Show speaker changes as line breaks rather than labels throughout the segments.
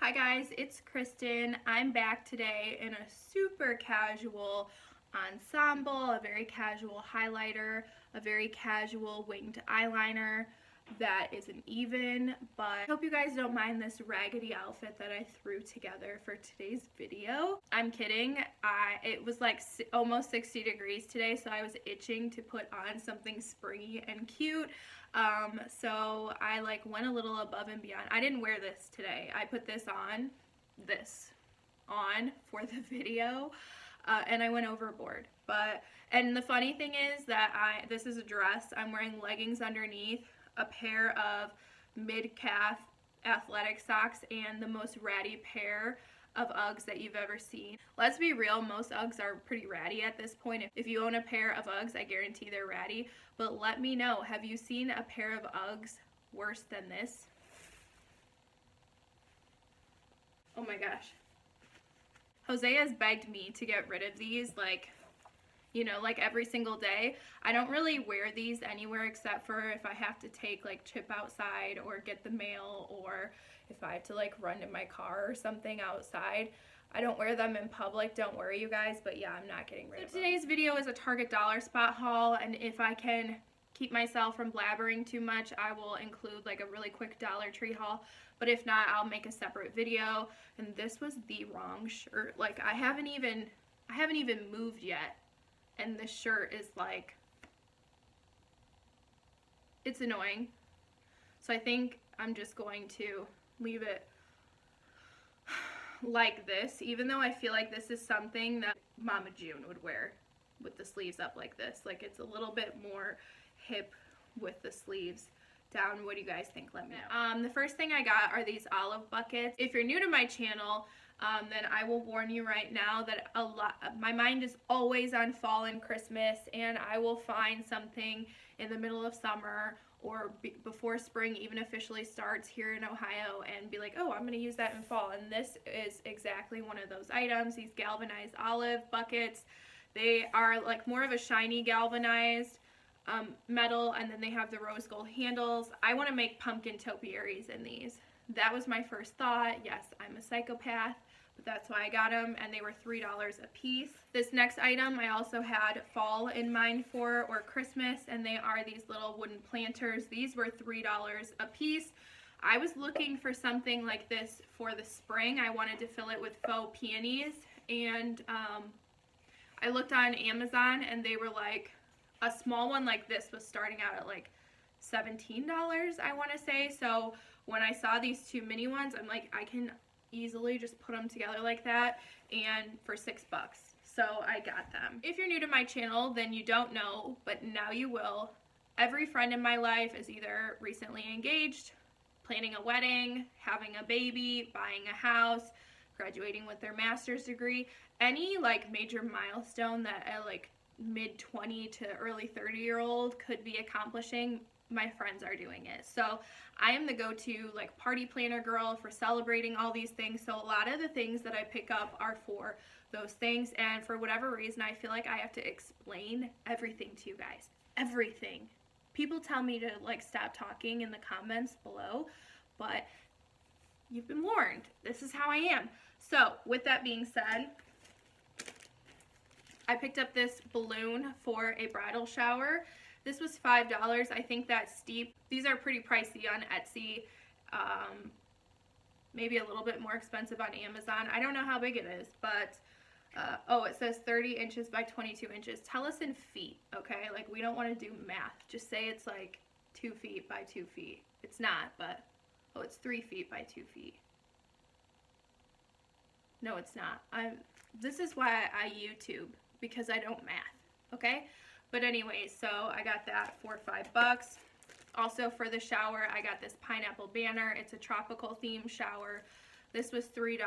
Hi guys, it's Kristen. I'm back today in a super casual ensemble, a very casual highlighter, a very casual winged eyeliner that isn't even, but I hope you guys don't mind this raggedy outfit that I threw together for today's video. I'm kidding. It was like almost 60 degrees today, so I was itching to put on something springy and cute. So I went a little above and beyond. I didn't wear this today. I put this on for the video, and I went overboard. And the funny thing is that this is a dress. I'm wearing leggings underneath, a pair of mid-calf athletic socks, and the most ratty pair of Uggs that you've ever seen. Let's be real, most Uggs are pretty ratty at this point. If you own a pair of Uggs, I guarantee they're ratty. But let me know, have you seen a pair of Uggs worse than this? Oh my gosh. Jose has begged me to get rid of these every single day. I don't really wear these anywhere except for if I have to take Chip outside or get the mail, or if I have to run to my car or something outside. I don't wear them in public, don't worry you guys, but yeah, I'm not getting rid of them. Today's video is a Target Dollar Spot haul, and if I can keep myself from blabbering too much, I will include a really quick Dollar Tree haul, but if not, I'll make a separate video. And this was the wrong shirt. I haven't even moved yet, and this shirt is it's annoying. So I think I'm just going to leave it like this, even though I feel like this is something that Mama June would wear with the sleeves up like this. It's a little bit more hip with the sleeves down. What do you guys think? Let me know. The first thing I got are these olive buckets. If you're new to my channel, then I will warn you right now that my mind is always on fall and Christmas, and I will find something in the middle of summer or before spring even officially starts here in Ohio and be like, oh, I'm going to use that in fall. And this is exactly one of those items. These galvanized olive buckets, they are more of a shiny galvanized metal, and then they have the rose gold handles. I want to make pumpkin topiaries in these. That was my first thought. Yes, I'm a psychopath, but that's why I got them, and they were $3 a piece. This next item I also had fall in mind for, or Christmas, and they are these little wooden planters. These were $3 a piece. I was looking for something like this for the spring. I wanted to fill it with faux peonies, and I looked on Amazon, and they were a small one like this was starting out at $17, I want to say. So when I saw these two mini ones, I'm like, I can easily just put them together like that, and for $6. So I got them. If you're new to my channel, then you don't know, but now you will. Every friend in my life is either recently engaged, planning a wedding, having a baby, buying a house, graduating with their master's degree. Any major milestone that a mid-20 to early 30-year-old could be accomplishing, my friends are doing it. So I am the go-to party planner girl for celebrating all these things. So a lot of the things that I pick up are for those things, and for whatever reason I feel like I have to explain everything to you guys. Everything. People tell me to stop talking in the comments below, but you've been warned. This is how I am. So with that being said, I picked up this balloon for a bridal shower. This was $5. I think that's steep. These are pretty pricey on Etsy. Maybe a little bit more expensive on Amazon. I don't know how big it is, but oh, it says 30 inches by 22 inches. Tell us in feet, okay? We don't want to do math. Just say it's 2 feet by 2 feet. It's not, but oh, it's 3 feet by 2 feet. No, it's not. This is why I YouTube, because I don't math, okay? But anyway, so I got that for $5. Also for the shower, I got this pineapple banner. It's a tropical theme shower. This was $3.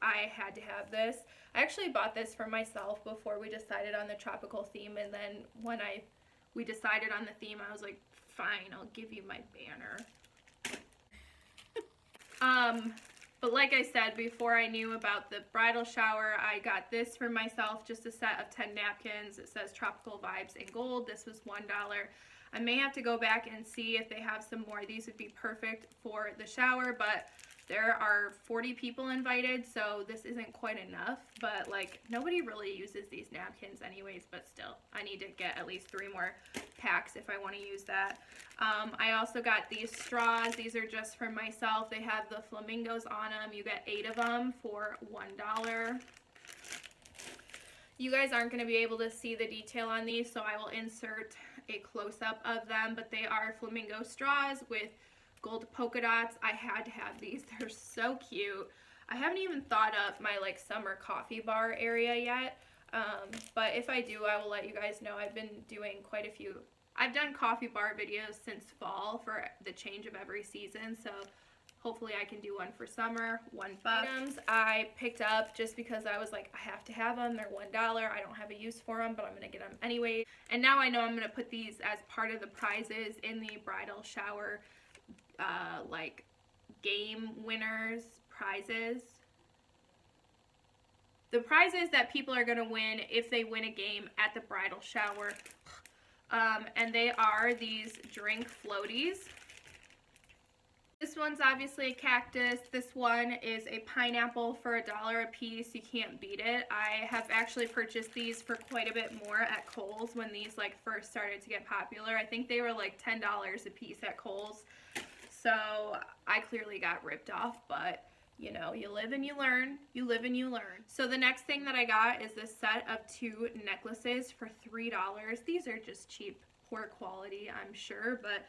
I had to have this. I actually bought this for myself before we decided on the tropical theme, and then when we decided on the theme, I was like, fine, I'll give you my banner. But like I said, before I knew about the bridal shower, I got this for myself, just a set of 10 napkins. It says Tropical Vibes in gold. This was $1. I may have to go back and see if they have some more. These would be perfect for the shower, but There are 40 people invited, so this isn't quite enough, but like nobody really uses these napkins anyways, but still, I need to get at least 3 more packs if I want to use that. I also got these straws. These are just for myself. They have the flamingos on them. You get 8 of them for $1. You guys aren't going to be able to see the detail on these, so I will insert a close-up of them, but they are flamingo straws with gold polka dots. I had to have these. They're so cute. I haven't even thought up my like summer coffee bar area yet, but if I do, I will let you guys know. I've been doing quite a few. I've done coffee bar videos since fall for the change of every season, so hopefully I can do one for summer. $1. Items I picked up just because I was like, I have to have them. They're $1. I don't have a use for them, but I'm going to get them anyway. And now I know I'm going to put these as part of the prizes in the bridal shower like game winners prizes. The prizes that people are going to win if they win a game at the bridal shower. And they are these drink floaties. This one's obviously a cactus. This one is a pineapple for $1 a piece. You can't beat it. I have actually purchased these for quite a bit more at Kohl's when these like first started to get popular. I think they were like $10 a piece at Kohl's. So I clearly got ripped off, but you know, you live and you learn. You live and you learn. So the next thing that I got is this set of 2 necklaces for $3. These are just cheap, poor quality, I'm sure, but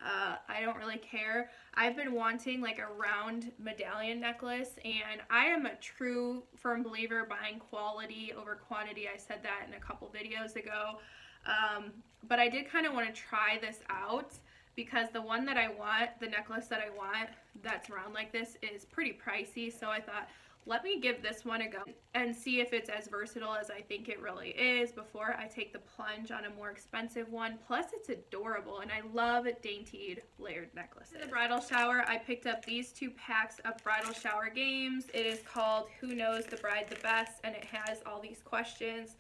I don't really care. I've been wanting like a round medallion necklace, and I am a true firm believer buying quality over quantity. I said that in a couple videos ago, but I did kind of want to try this out because the one that I want, the necklace that I want that's round like this, is pretty pricey. So I thought, let me give this one a go and see if it's as versatile as I think it really is before I take the plunge on a more expensive one. Plus, it's adorable, and I love daintied layered necklaces. For the bridal shower, I picked up these 2 packs of bridal shower games. It is called Who Knows the Bride the Best, and it has all these questions.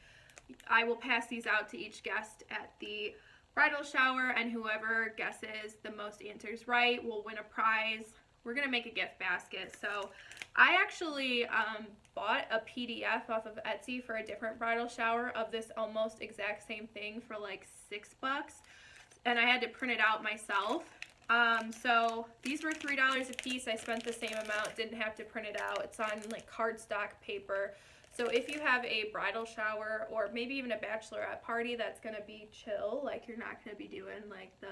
I will pass these out to each guest at the bridal shower, and whoever guesses the most answers right will win a prize. We're going to make a gift basket. So I actually bought a PDF off of Etsy for a different bridal shower of this almost exact same thing for like $6, and I had to print it out myself. So these were $3 a piece. I spent the same amount, didn't have to print it out. It's on like cardstock paper. So if you have a bridal shower or maybe even a bachelorette party that's going to be chill, like you're not going to be doing like the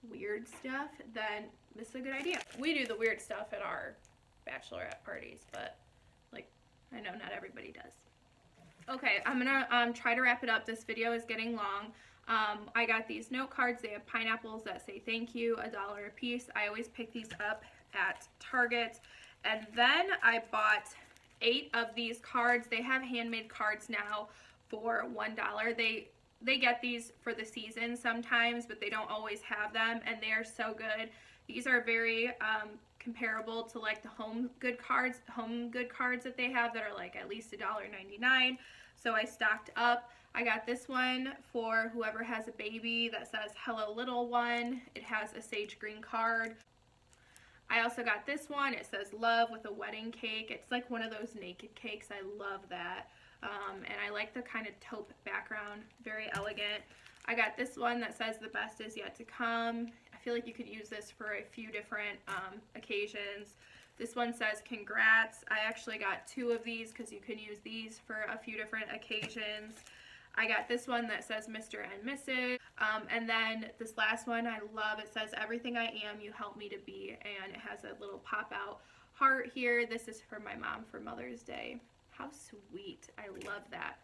weird stuff, then this is a good idea. We do the weird stuff at our bachelorette parties, but like I know not everybody does. Okay, I'm gonna try to wrap it up. This video is getting long. I got these note cards. They have pineapples that say thank you, $1 a piece. I always pick these up at Target. And then I bought 8 of these cards. They have handmade cards now for $1. They get these for the season sometimes, but they don't always have them, and they are so good. These are very comparable to like the home good cards that they have that are like at least $1.99. So I stocked up. I got this one for whoever has a baby that says hello little one. It has a sage green card. I also got this one. It says love with a wedding cake. It's like one of those naked cakes. I love that. And I like the kind of taupe background. Very elegant. I got this one that says the best is yet to come. I feel like you could use this for a few different occasions. This one says congrats. I actually got 2 of these because you can use these for a few different occasions. I got this one that says Mr. and Mrs. And then this last one I love. It says everything I am, you help me to be. And it has a little pop out heart here. This is for my mom for Mother's Day. How sweet. I love that.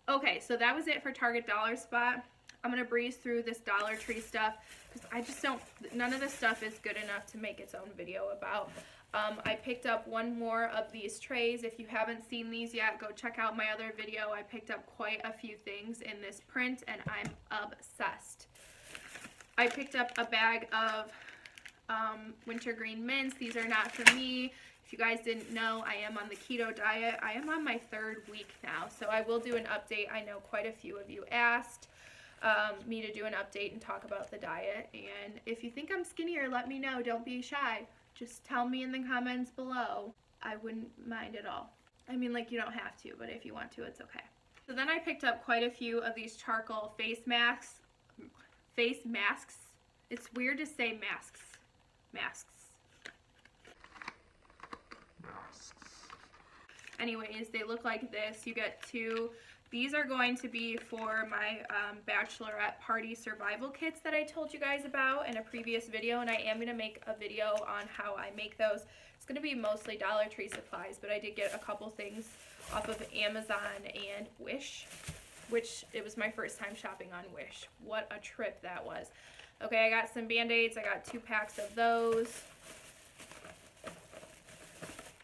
Okay, so that was it for Target Dollar Spot. I'm going to breeze through this Dollar Tree stuff because I just don't, none of this stuff is good enough to make its own video about. I picked up one more of these trays. If you haven't seen these yet, go check out my other video. I picked up quite a few things in this print and I'm obsessed. I picked up a bag of wintergreen mints. These are not for me. If you guys didn't know, I am on the keto diet. I am on my 3rd week now, so I will do an update. I know quite a few of you asked me to do an update and talk about the diet, and if you think I'm skinnier, let me know. Don't be shy. just tell me in the comments below. I wouldn't mind at all. I mean, like, you don't have to, but if you want to, it's okay. So then I picked up quite a few of these charcoal face masks. It's weird to say masks. Anyways, they look like this. You get 2. These are going to be for my bachelorette party survival kits that I told you guys about in a previous video, and I am going to make a video on how I make those. It's going to be mostly Dollar Tree supplies, but I did get a couple things off of Amazon and Wish, which it was my first time shopping on Wish. What a trip that was. Okay, I got some Band-Aids. I got 2 packs of those.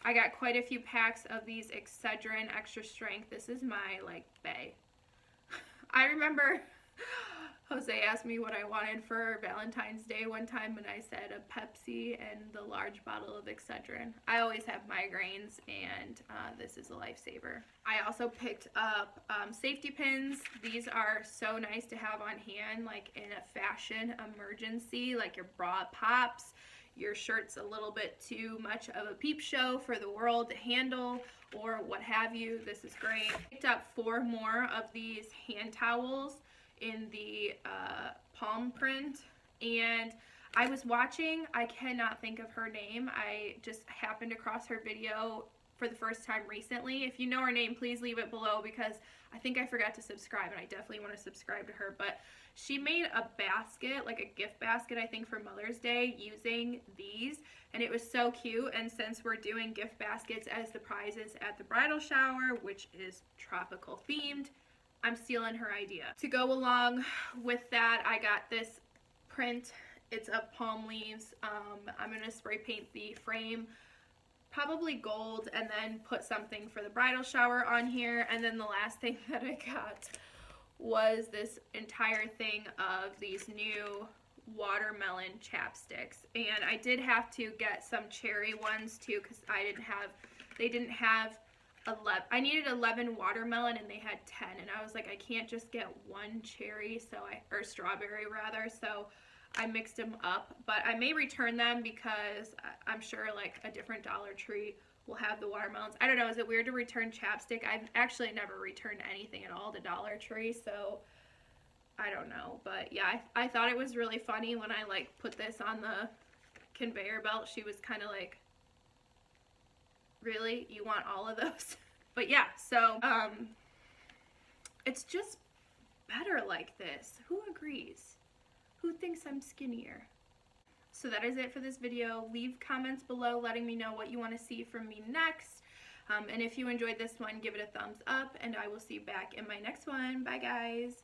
I got quite a few packs of these Excedrin Extra Strength. This is my, like, bae. I remember Jose asked me what I wanted for Valentine's Day one time, and I said a Pepsi and the large bottle of Excedrin. I always have migraines, and this is a lifesaver. I also picked up safety pins. These are so nice to have on hand, like in a fashion emergency, like your bra pops, your shirt's a little bit too much of a peep show for the world to handle, or what have you. This is great. I picked up 4 more of these hand towels in the palm print, and I was watching, I cannot think of her name. I just happened across her video for the first time recently. If you know her name, please leave it below, because I think I forgot to subscribe, and I definitely want to subscribe to her. But she made a basket, like a gift basket, I think for Mother's Day, using these, and it was so cute. And since we're doing gift baskets as the prizes at the bridal shower, which is tropical themed, I'm stealing her idea. To go along with that, I got this print. It's of palm leaves. I'm going to spray paint the frame, probably gold, and then put something for the bridal shower on here. And then the last thing that I got was this entire thing of these new watermelon chapsticks. And I did have to get some cherry ones too, because they didn't have 11. I needed 11 watermelon and they had 10, and I was like, I can't just get one cherry, or strawberry rather, so I mixed them up. But I may return them, because I'm sure like a different Dollar Tree will have the watermelons. I don't know, is it weird to return chapstick? I've actually never returned anything at all to Dollar Tree, so I don't know. But yeah, I thought it was really funny when I like put this on the conveyor belt. She was kind of like, really? You want all of those? But yeah, so it's just better like this. Who agrees? Who thinks I'm skinnier? So that is it for this video. Leave comments below letting me know what you want to see from me next. And if you enjoyed this one, give it a thumbs up, and I will see you back in my next one. Bye, guys.